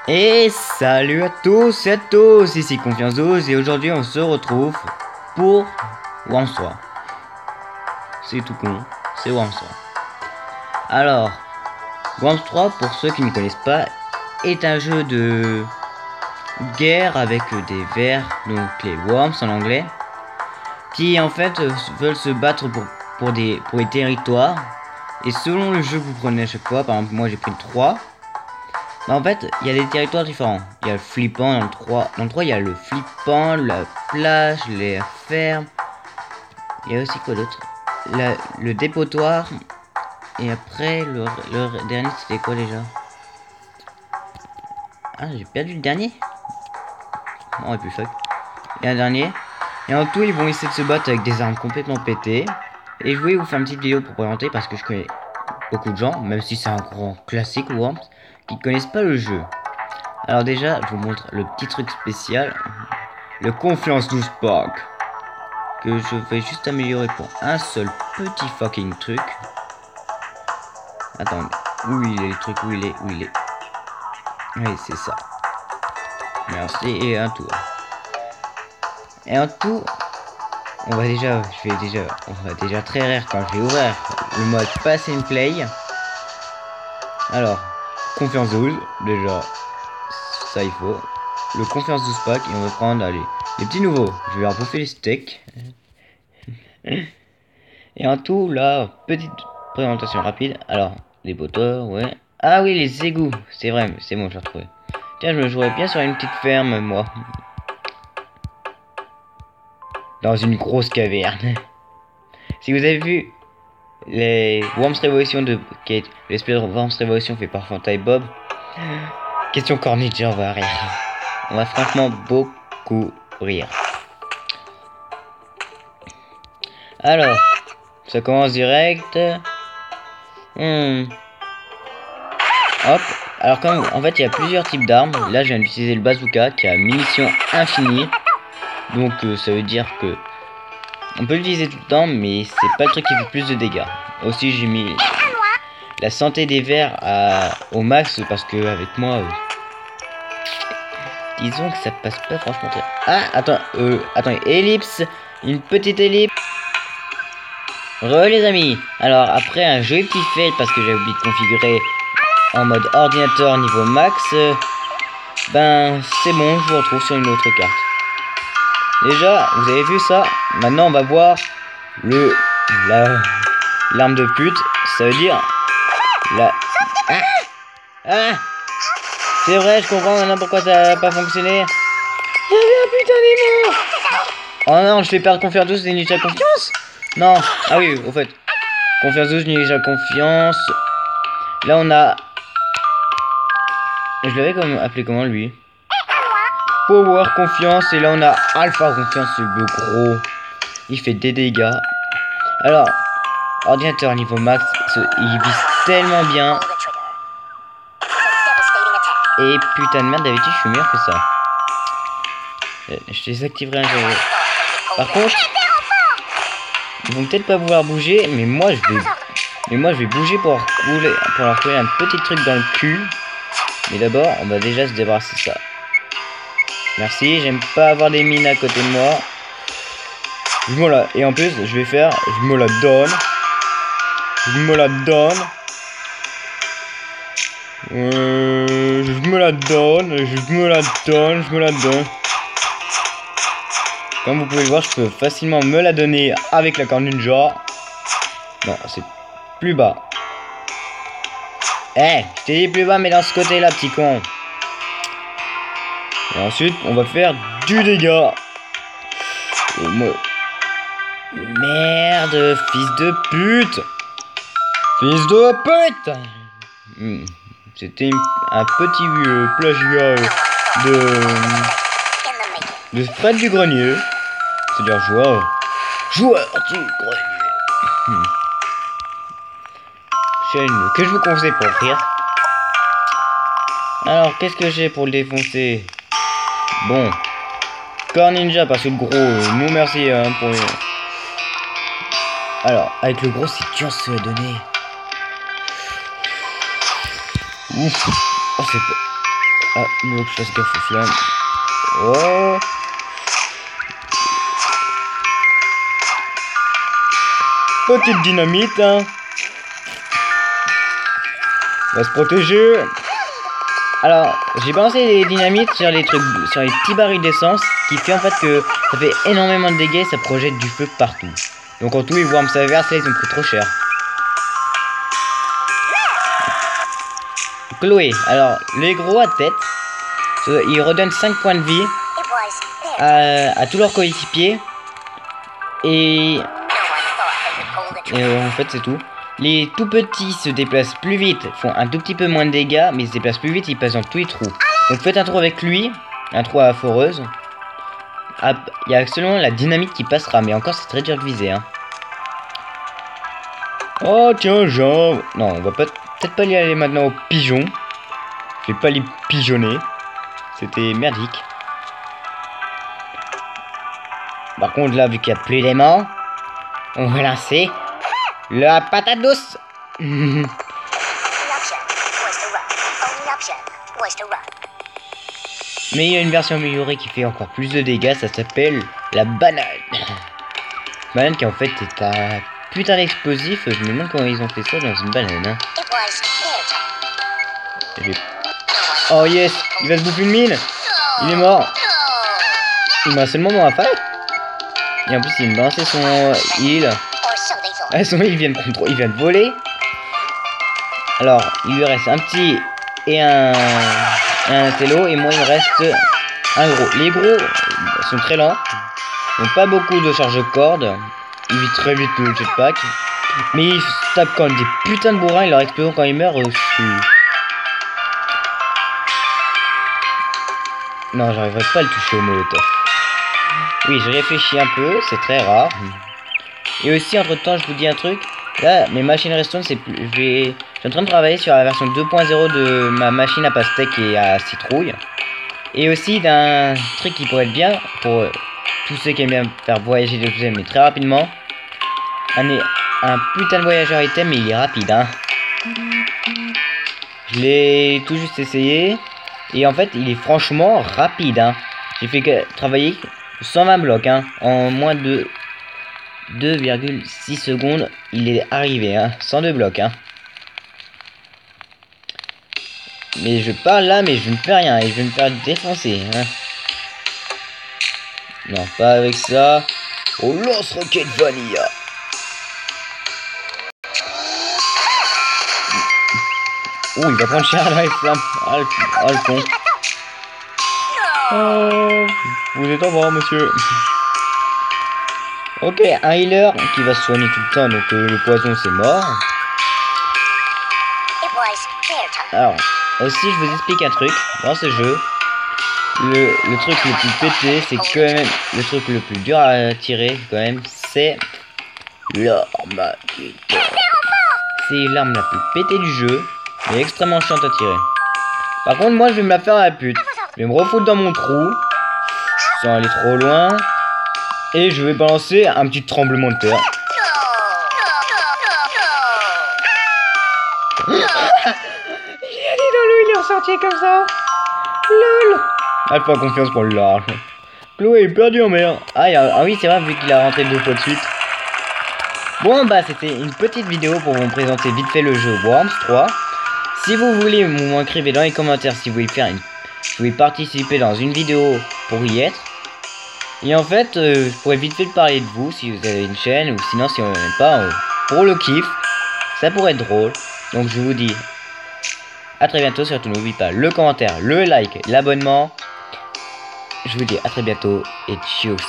Et salut à tous et à tous, ici Confiance 12 et aujourd'hui on se retrouve pour Worms 3. C'est tout con, c'est Worms 3. Alors, Worms 3, pour ceux qui ne connaissent pas, est un jeu de guerre avec des vers, donc les Worms en anglais, qui en fait veulent se battre pour les territoires. Et selon le jeu que vous prenez à chaque fois, par exemple moi j'ai pris le 3. Bah en fait, il y a des territoires différents. Il y a le flippant dans le 3. Dans le 3, il y a le flippant, la plage, les fermes. Il y a aussi quoi d'autre? Le dépotoir. Et après, le dernier, c'était quoi déjà? Ah, j'ai perdu le dernier? Non, et puis fuck. Et un dernier. Et en tout, ils vont essayer de se battre avec des armes complètement pétées. Et je voulais vous faire une petite vidéo pour présenter parce que je connais beaucoup de gens, même si c'est un grand classique Worms, qui connaissent pas le jeu. Alors déjà, je vous montre le petit truc spécial, le Confiance 12 Pack, que je vais juste améliorer pour un seul petit fucking truc. Attendez, où il est le truc, où il est? Oui, c'est ça. Merci, et un tour. Et en tout, on va déjà très rare quand je vais ouvrir le mode Pass and Play. Alors, Confiance 12, déjà, ça il faut. Le Confiance 12 Pack, et on va prendre, allez, les petits nouveaux. Je vais rebouffer les steaks. Et en tout, là, petite présentation rapide. Alors, les moteurs, ouais. Ah oui, les égouts. C'est vrai, c'est bon, je l'ai retrouvé. Tiens, je me jouerais bien sur une petite ferme, moi. Dans une grosse caverne. Si vous avez vu les Worms Revolution de Kate, l'espèce de Worms Revolution fait par Fanta et Bob. Question Cornidja, on va rire. On va franchement beaucoup rire. Alors, ça commence direct. Hop. Alors comme en fait il y a plusieurs types d'armes. Là je viens d'utiliser le bazooka qui a munitions infinies. Donc ça veut dire que on peut l'utiliser tout le temps, mais c'est pas le truc qui fait plus de dégâts. Aussi j'ai mis la santé des vers au max parce que avec moi disons que ça passe pas franchement très... Ah attendez, ellipse, une petite ellipse. Les amis. Alors après un joli petit fail parce que j'ai oublié de configurer en mode ordinateur niveau max, ben c'est bon, je vous retrouve sur une autre carte. Déjà, vous avez vu ça? Maintenant on va voir l'arme de pute, ça veut dire c'est vrai, je comprends maintenant pourquoi ça n'a pas fonctionné. Il y avait un putain d'aimant. Oh non, je fais perdre confiance 12 et Ninja Confiance. Non, ah oui, au fait, Confiance 12, Ninja Confiance. Là on a... Je l'avais appelé comment lui? Power Confiance. Et là on a Alpha Confiance, le gros. Il fait des dégâts. Alors, ordinateur niveau max, il vise tellement bien. Et putain de merde, d'habitude je suis meilleur que ça. Je désactiverai un jour. Par contre, ils vont peut-être pas pouvoir bouger, mais moi je vais bouger pour leur coller un petit truc dans le cul. Mais d'abord, on va déjà se débarrasser de ça. Merci, j'aime pas avoir des mines à côté de moi. Voilà, et en plus, je me la donne. Je me la donne. Comme vous pouvez le voir, je peux facilement me la donner avec la corne ninja. Non, c'est plus bas. Je t'ai dit plus bas, mais dans ce côté-là, petit con. Et ensuite, on va faire du dégât. Merde, fils de pute. Fils de pute. C'était un petit plagiat de Fred du Grenier. C'est-à-dire joueur du grenier. Chaîne que je vous conseille pour rire. Alors, qu'est-ce que j'ai pour le défoncer? Bon, Corps Ninja parce que le gros, non merci pour les... Alors, avec le gros, c'est dur se donner. Ouf. Oh, c'est... Ah, il faut que je fasse gaffe aux flammes. Oh. Petite dynamite, hein. On va se protéger. Alors, j'ai balancé les dynamites sur les trucs, sur les petits barils d'essence, ce qui fait en fait que ça fait énormément de dégâts, ça projette du feu partout. Donc en tout, les worms averses, là, ils ont pris trop cher. Chloé, alors, les gros à tête, ils redonnent 5 points de vie à tous leurs coéquipiers. Et en fait, c'est tout. Les tout petits se déplacent plus vite, font un tout petit peu moins de dégâts, mais ils se déplacent plus vite, ils passent dans tous les trous. Donc faites un trou avec lui, un trou à la foreuse. Il y a seulement la dynamite qui passera, mais encore c'est très dur de viser. Hein. Oh tiens, Jean. Non, on va peut-être pas y aller maintenant aux pigeons. Je vais pas les pigeonner. C'était merdique. Par contre là, vu qu'il n'y a plus d'aimants, on va lancer la patate douce. Mais il y a une version améliorée qui fait encore plus de dégâts, ça s'appelle la banane. Banane qui en fait est un putain d'explosif, je me demande comment ils ont fait ça dans une banane. Hein. Oh yes, il va se bouffer une mine. Il est mort. Il m'a seulement dans la faille. Et en plus il me balançait son heal. Ah, son heal il vient de voler. Alors il lui reste un petit et un télo, et moi il me reste un gros. Les gros sont très lents, n'ont pas beaucoup de charge de corde, ils vivent très vite le jetpack, mais ils tapent quand même des putains de bourrins, et leur explosion quand ils meurent non, j'arriverai pas à le toucher au molotov. Oui, je réfléchis un peu, c'est très rare. Et aussi entre temps je vous dis un truc. Là, mes machines redstone, je suis en train de travailler sur la version 2.0 de ma machine à pastèque et à citrouille. Et aussi d'un truc qui pourrait être bien pour tous ceux qui aiment bien faire voyager des objets, mais très rapidement. Un putain de voyageur item, mais il est rapide, hein. Je l'ai tout juste essayé. Et en fait, il est franchement rapide, hein. J'ai fait travailler 120 blocs, hein, en moins de 2,6 secondes, il est arrivé, hein, 102 blocs, hein. Mais je parle là, mais je ne fais rien, et je vais me faire défoncer, hein. Non, pas avec ça. Oh, lance-roquette vanilla. Oh, il va prendre cher dans les flammes. Ah, le con. Oh, vous êtes au revoir, monsieur. Ok, un healer qui va se soigner tout le temps, donc le poison c'est mort. Alors, aussi je vous explique un truc, dans ce jeu, le truc le plus pété, c'est quand même, le truc le plus dur à tirer quand même, c'est l'arme. C'est l'arme la plus pétée du jeu, mais extrêmement chiante à tirer. Par contre moi je vais me la faire à la pute, je vais me refoutre dans mon trou, sans aller trop loin. Et je vais balancer un petit tremblement de terre. Il est allé dans l'eau, il est ressorti comme ça. Lol. Ah, pas confiance pour le large. Chloé est perdu en mer. Ah oui, c'est vrai, vu qu'il a rentré 2 fois de suite. Bon, bah, c'était une petite vidéo pour vous présenter vite fait le jeu Worms 3. Si vous voulez, vous m'écrivez dans les commentaires si vous voulez participer dans une vidéo pour y être. Et en fait, je pourrais vite fait parler de vous si vous avez une chaîne, ou sinon si on n'en aime pas, pour le kiff, ça pourrait être drôle. Donc je vous dis à très bientôt, surtout n'oubliez pas le commentaire, le like, l'abonnement. Je vous dis à très bientôt et tchuss.